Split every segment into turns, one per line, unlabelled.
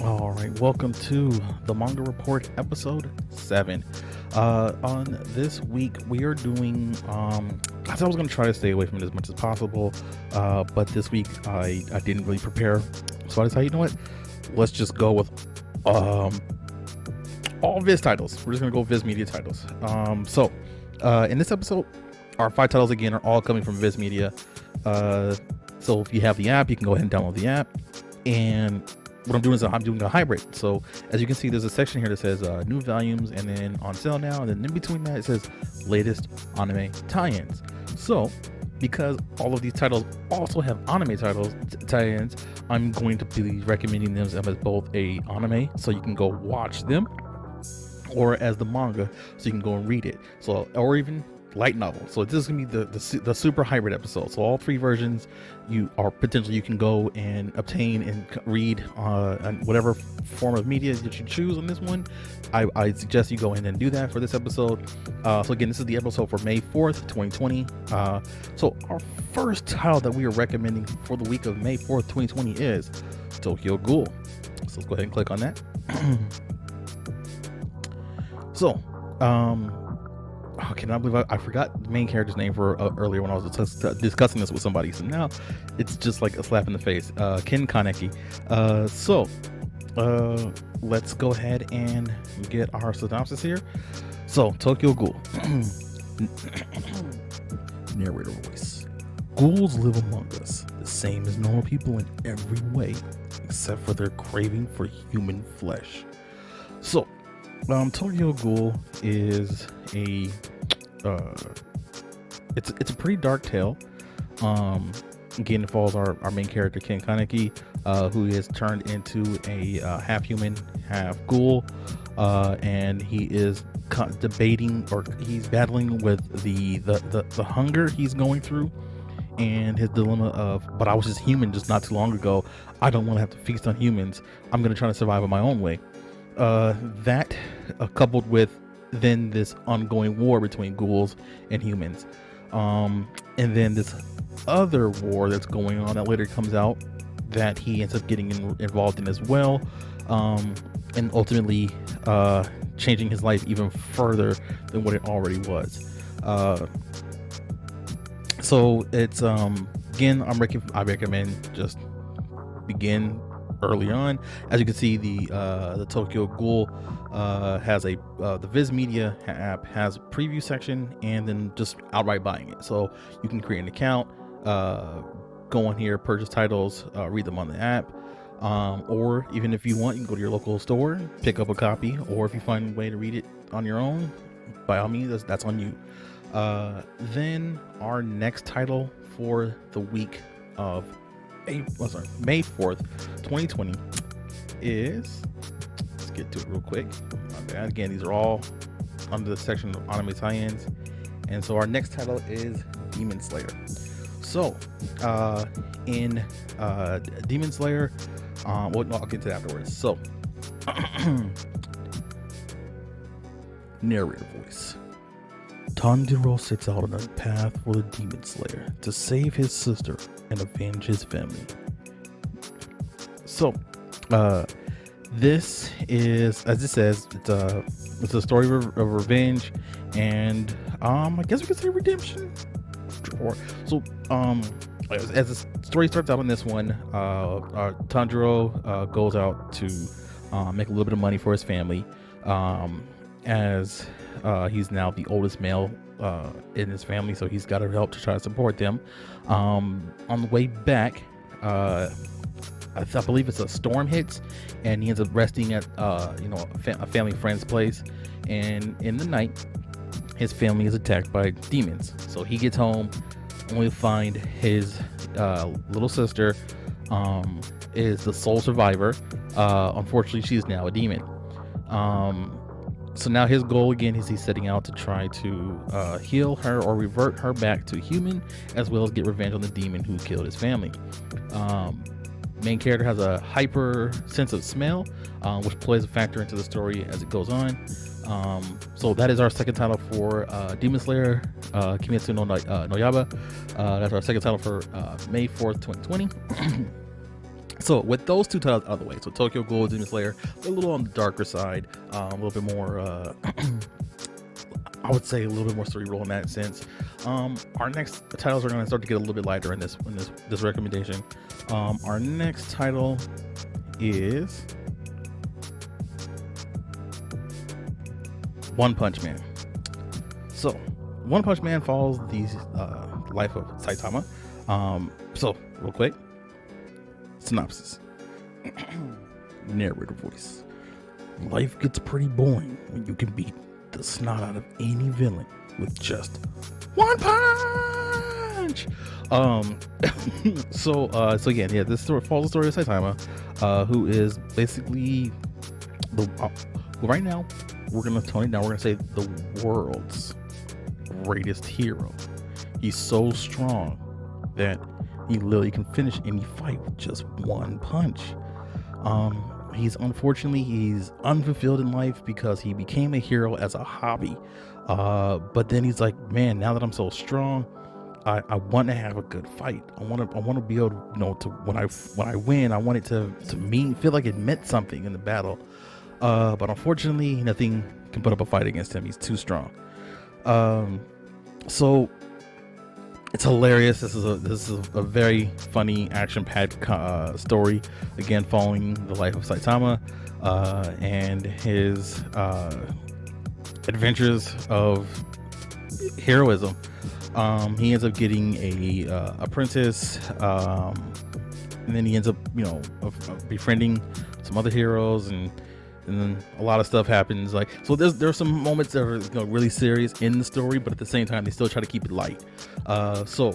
All right, welcome to the Manga Report episode 7. On this week, we are doing. I thought I was going to try to stay away from it as much as possible, but this week I didn't really prepare, so I decided, you know what? Let's just go with all VIZ titles. We're just going to go VIZ Media Titles. In this episode, our 5 titles again are all coming from VIZ Media. So if you have the app, you can go ahead and download the app. And what I'm doing is I'm doing a hybrid. So as you can see, there's a section here that says new volumes, and then on sale now, and then in between that it says latest anime tie-ins. So because all of these titles also have anime titles tie-ins, I'm going to be recommending them as both a anime, so you can go watch them, or as the manga, so you can go and read it. So, or even light novel. So this is gonna be the super hybrid episode. So all 3 versions you can go and obtain and read on whatever form of media that you choose on this one. I suggest you go in and do that for this episode. So again, this is the episode for May 4th 2020. So our first title that we are recommending for the week of May 4th 2020 is Tokyo Ghoul. So let's go ahead and click on that. So I cannot believe I forgot the main character's name for earlier when I was discussing this with somebody. So now it's just like a slap in the face. Ken Kaneki. Let's go ahead and get our synopsis here. So Tokyo Ghoul. Narrator voice. Ghouls live among us, the same as normal people in every way, except for their craving for human flesh. So Tokyo Ghoul is a it's a pretty dark tale. Again, it follows our main character Ken Kaneki, who is turned into a half human, half ghoul, and he is debating, or he's battling with the hunger he's going through, and his dilemma of, but I was just human just not too long ago. I don't want to have to feast on humans. I'm going to try to survive in my own way. That coupled with then this ongoing war between ghouls and humans, and then this other war that's going on that later comes out that he ends up getting involved in as well, and ultimately changing his life even further than what it already was. So it's again, I recommend just begin early on. As you can see, the Tokyo Ghoul has the VIZ Media app has a preview section, and then just outright buying it. So you can create an account, go on here, purchase titles, read them on the app, or even if you want, you can go to your local store, pick up a copy, or if you find a way to read it on your own, by all means, that's on you. Then our next title for the week of May 4th 2020 is, let's get to it real quick. My bad. Again, these are all under the section of anime tie-ins, and so our next title is Demon Slayer. So in Demon Slayer, I'll get to that afterwards. So narrator voice. Tanjiro sets out on a path for the Demon Slayer to save his sister and avenge his family. So, this is, as it says, it's a story of revenge, and I guess we could say redemption. So, as the story starts out in this one, Tanjiro goes out to make a little bit of money for his family, as he's now the oldest male in his family, so he's got to help to try to support them. On the way back, I believe it's a storm hits, and he ends up resting at a family friend's place, and in the night his family is attacked by demons. So he gets home only to find his little sister is the sole survivor. Unfortunately, she's now a demon. So now his goal again is he's setting out to try to heal her or revert her back to human, as well as get revenge on the demon who killed his family. Main character has a hyper sense of smell, which plays a factor into the story as it goes on. So that is our second title for Demon Slayer, Kimetsu no Yaiba. That's our second title for May 4th 2020. So with those two titles out of the way, so Tokyo Ghoul, Demon Slayer, a little on the darker side, a little bit more, I would say a little bit more cerebral in that sense. Our next titles are going to start to get a little bit lighter in this recommendation. Our next title is One Punch Man. So One Punch Man follows the life of Saitama. So real quick, synopsis. Narrator voice. Life gets pretty boring when you can beat the snot out of any villain with just one punch. So again, this story follows the story of Saitama, who is basically right now we're gonna tone it down. We're gonna say the world's greatest hero. He's so strong that he literally can finish any fight with just one punch. He's unfulfilled in life because he became a hero as a hobby. But then he's like, man, now that I'm so strong, I want to have a good fight. I want to be able to, to when I win, I want it to feel like it meant something in the battle. But unfortunately, nothing can put up a fight against him. He's too strong. So it's hilarious. This is a very funny action-packed story. Again, following the life of Saitama and his adventures of heroism. He ends up getting a apprentice, and then he ends up, befriending some other heroes, and then a lot of stuff happens. Like, so there's some moments that are really serious in the story, but at the same time they still try to keep it light. So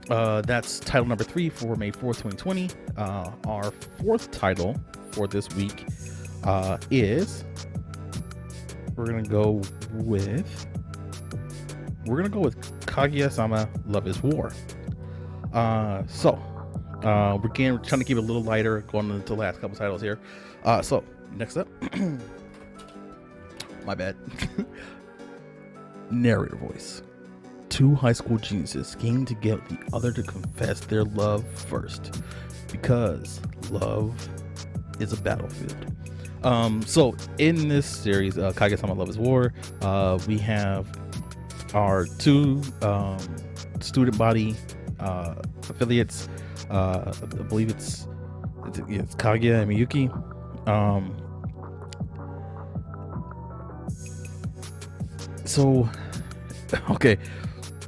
that's title number 3 for May 4th, 2020. Our fourth title for this week is we're gonna go with Kaguya-sama Love is War. We're trying to keep it a little lighter, going into the last couple titles here. So next up, my bad. Narrator voice. 2 high school geniuses scheme to get the other to confess their love first, because love is a battlefield. So in this series, Kaguya-sama Love is War, we have our 2 student body affiliates. I believe it's Kaguya and Miyuki.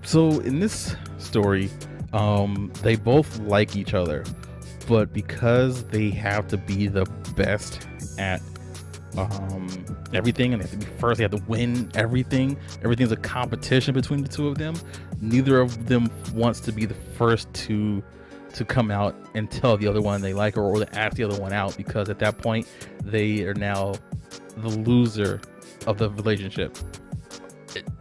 So in this story, they both like each other, but because they have to be the best at everything, and they have to be first, they have to win everything. Everything's a competition between the 2 of them. Neither of them wants to be the first to come out and tell the other one they like her, or to ask the other one out, because at that point they are now the loser of the relationship.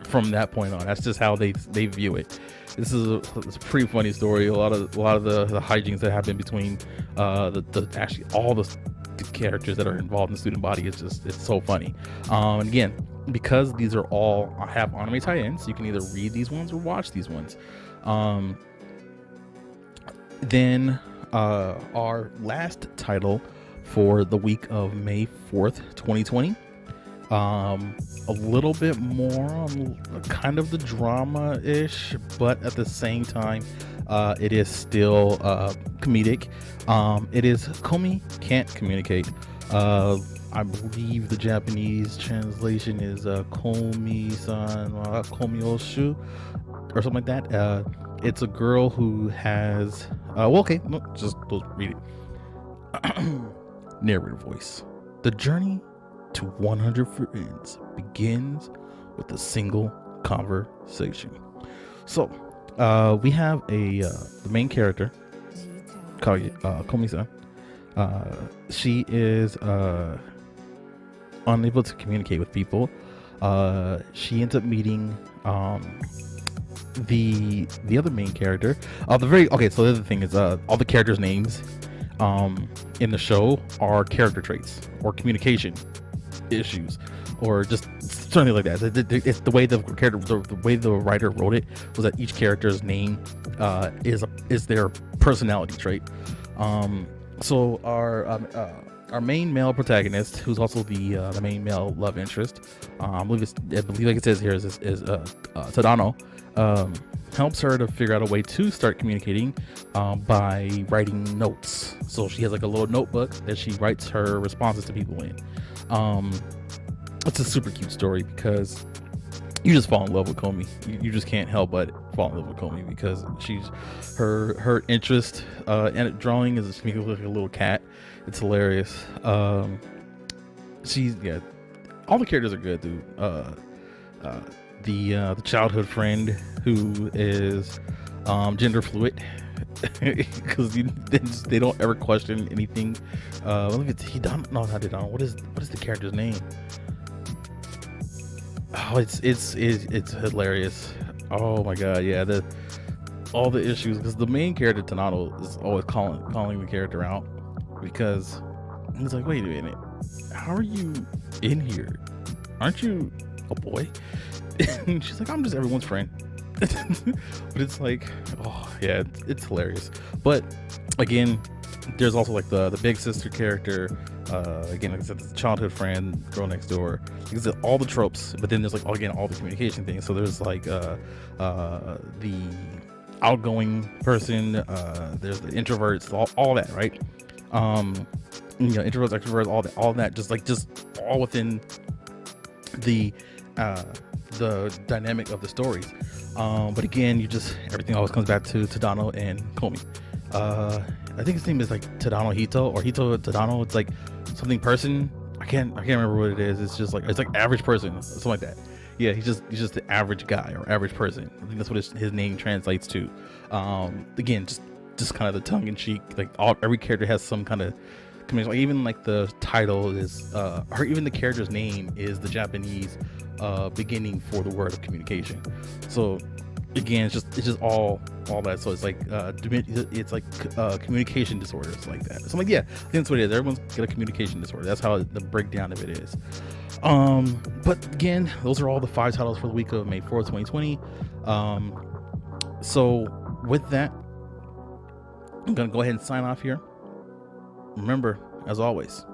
From that point on, that's just how they view it. It's a pretty funny story. A lot of the hijinks that happen between actually all the characters that are involved in the student body it's so funny. And again, because these are all have anime tie-ins, you can either read these ones or watch these ones. Then our last title for the week of May 4th, 2020. A little bit more on kind of the drama-ish, but at the same time, it is still comedic. It is Komi Can't Communicate. I believe the Japanese translation is Komi-san Komi-oshu, or something like that. It's a girl who has just read it. Narrator voice. The journey to 100 friends begins with a single conversation. So we have the main character, Komi-san. She is unable to communicate with people. She ends up meeting the other main character. So the other thing is all the characters' names in the show are character traits or communication issues, or just something like that. It's the way the way the writer wrote it was that each character's name is their personality trait. So our main male protagonist, who's also the main male love interest, I believe like it says here is Tadano, helps her to figure out a way to start communicating by writing notes. So she has like a little notebook that she writes her responses to people in. It's a super cute story because you just fall in love with Komi. You just can't help but fall in love with Komi because her interest in drawing is she makes her look like a little cat. It's hilarious. All the characters are good, dude. The childhood friend who is gender fluid because they don't ever question anything. What is the character's name? Oh, it's hilarious. Oh my god, yeah. All the issues because the main character Tanado is always calling the character out because he's like, wait a minute, how are you in here? Aren't you a boy? And she's like, I'm just everyone's friend. But it's like, oh yeah, it's hilarious. But again, there's also like the big sister character. Again, like I said, the childhood friend, girl next door. Like I said, all the tropes, but then there's like again all the communication things. So there's like the outgoing person. There's the introverts, all that, right? Introverts, extroverts, all that, just all within the dynamic of the stories. But again, everything always comes back to Tadano and Komi. I think his name is like Tadano Hito or Hito Tadano. It's like something person. I can't remember what it is. It's like average person, something like that. Yeah, he's just the average guy or average person. I think that's what his name translates to. Again, just kind of the tongue in cheek. Like every character has some kind of communication. Like even like the title is, or even the character's name is the Japanese beginning for the word of communication. So again, it's just all that. So it's like communication disorders like that. So I'm like, yeah, I think that's what it is. Everyone's got a communication disorder. That's how the breakdown of it is. But again, those are all the 5 titles for the week of May 4th, 2020. So with that, I'm gonna go ahead and sign off here. Remember, as always,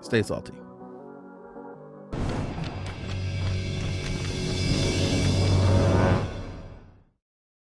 stay salty.